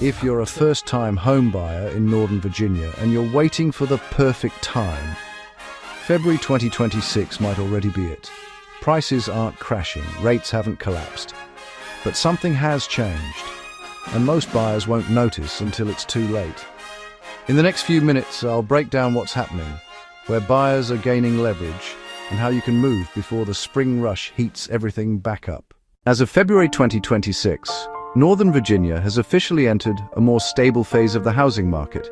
If you're a first-time home buyer in Northern Virginia and you're waiting for the perfect time, February 2026 might already be it. Prices aren't crashing, rates haven't collapsed, but something has changed, and most buyers won't notice until it's too late. In the next few minutes, I'll break down what's happening, where buyers are gaining leverage, and how you can move before the spring rush heats everything back up. As of February 2026, Northern Virginia has officially entered a more stable phase of the housing market.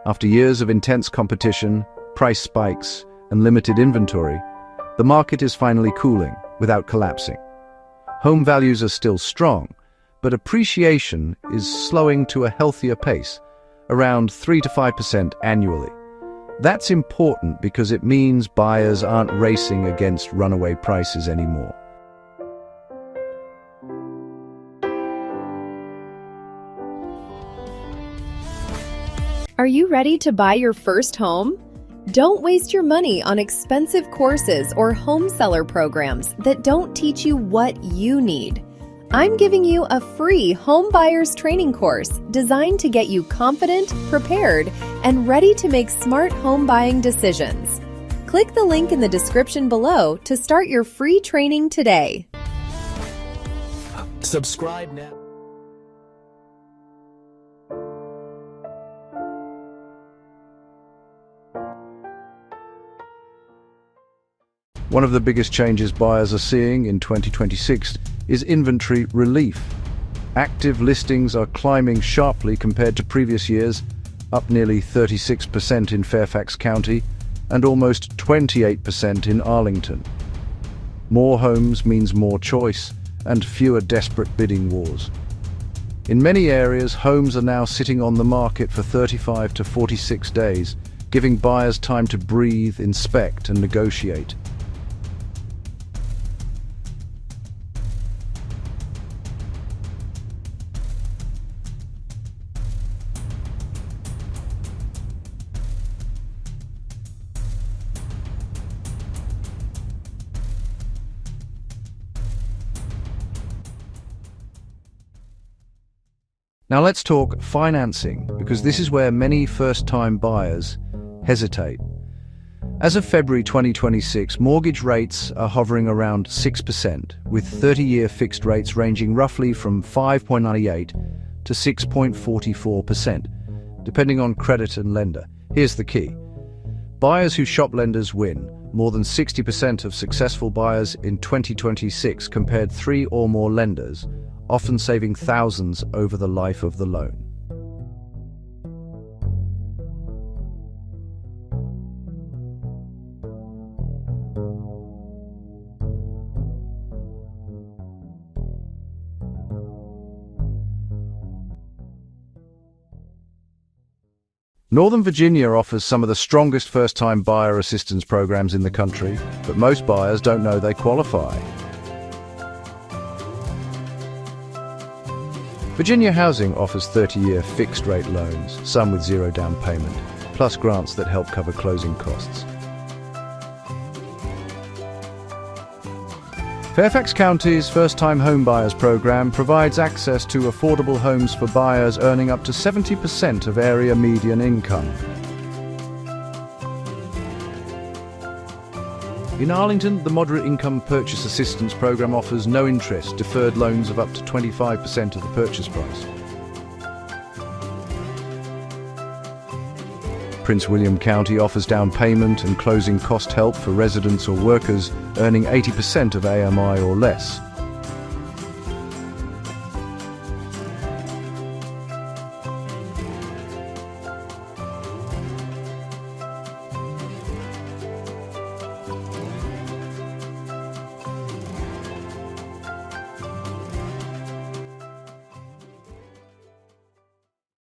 After years of intense competition, price spikes, and limited inventory, the market is finally cooling without collapsing. Home values are still strong, but appreciation is slowing to a healthier pace, around 3 to 5% annually. That's important because it means buyers aren't racing against runaway prices anymore. Are you ready to buy your first home? Don't waste your money on expensive courses or home seller programs that don't teach you what you need. I'm giving you a free home buyers training course designed to get you confident, prepared, and ready to make smart home buying decisions. Click the link in the description below to start your free training today. Subscribe now. One of the biggest changes buyers are seeing in 2026 is inventory relief. Active listings are climbing sharply compared to previous years, up nearly 36% in Fairfax County and almost 28% in Arlington. More homes means more choice and fewer desperate bidding wars. In many areas, homes are now sitting on the market for 35 to 46 days, giving buyers time to breathe, inspect, and negotiate. Now let's talk financing, because this is where many first-time buyers hesitate. As of February 2026, mortgage rates are hovering around 6%, with 30-year fixed rates ranging roughly from 5.98 to 6.44%, depending on credit and lender. Here's the key. Buyers who shop lenders win. More than 60% of successful buyers in 2026 compared 3 or more lenders, often saving thousands over the life of the loan. Northern Virginia offers some of the strongest first-time buyer assistance programs in the country, but most buyers don't know they qualify. Virginia Housing offers 30-year fixed-rate loans, some with zero down payment, plus grants that help cover closing costs. Fairfax County's First-Time Home Buyers program provides access to affordable homes for buyers earning up to 70% of area median income. In Arlington, the Moderate Income Purchase Assistance Program offers no-interest, deferred loans of up to 25% of the purchase price. Prince William County offers down payment and closing cost help for residents or workers earning 80% of AMI or less.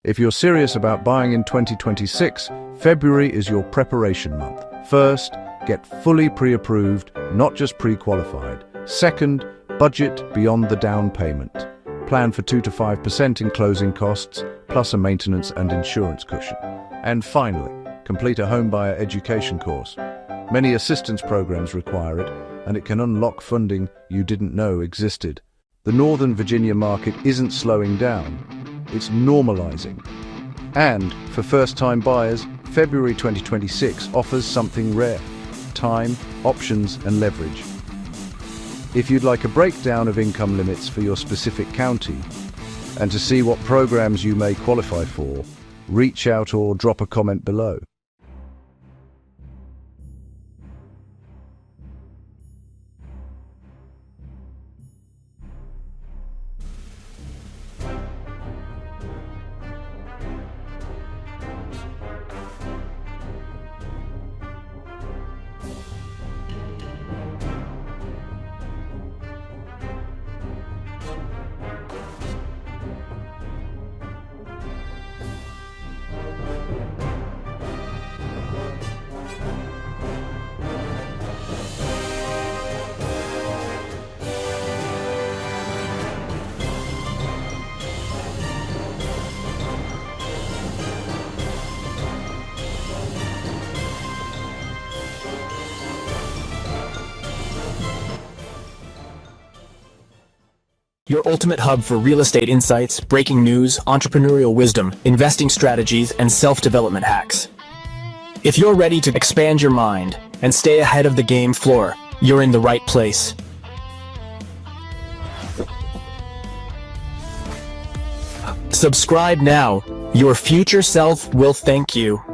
If you're serious about buying in 2026, February is your preparation month. First, get fully pre-approved, not just pre-qualified. Second, budget beyond the down payment. Plan for 2 to 5% in closing costs, plus a maintenance and insurance cushion. And finally, complete a homebuyer education course. Many assistance programs require it, and it can unlock funding you didn't know existed. The Northern Virginia market isn't slowing down. it's normalizing. And for first-time buyers, February 2026 offers something rare: time, options, and leverage. If you'd like a breakdown of income limits for your specific county, and to see what programs you may qualify for, reach out or drop a comment below. Your ultimate hub for real estate insights, breaking news, entrepreneurial wisdom, investing strategies, and self-development hacks. If you're ready to expand your mind and stay ahead of the game floor, you're in the right place. Subscribe now. Your future self will thank you.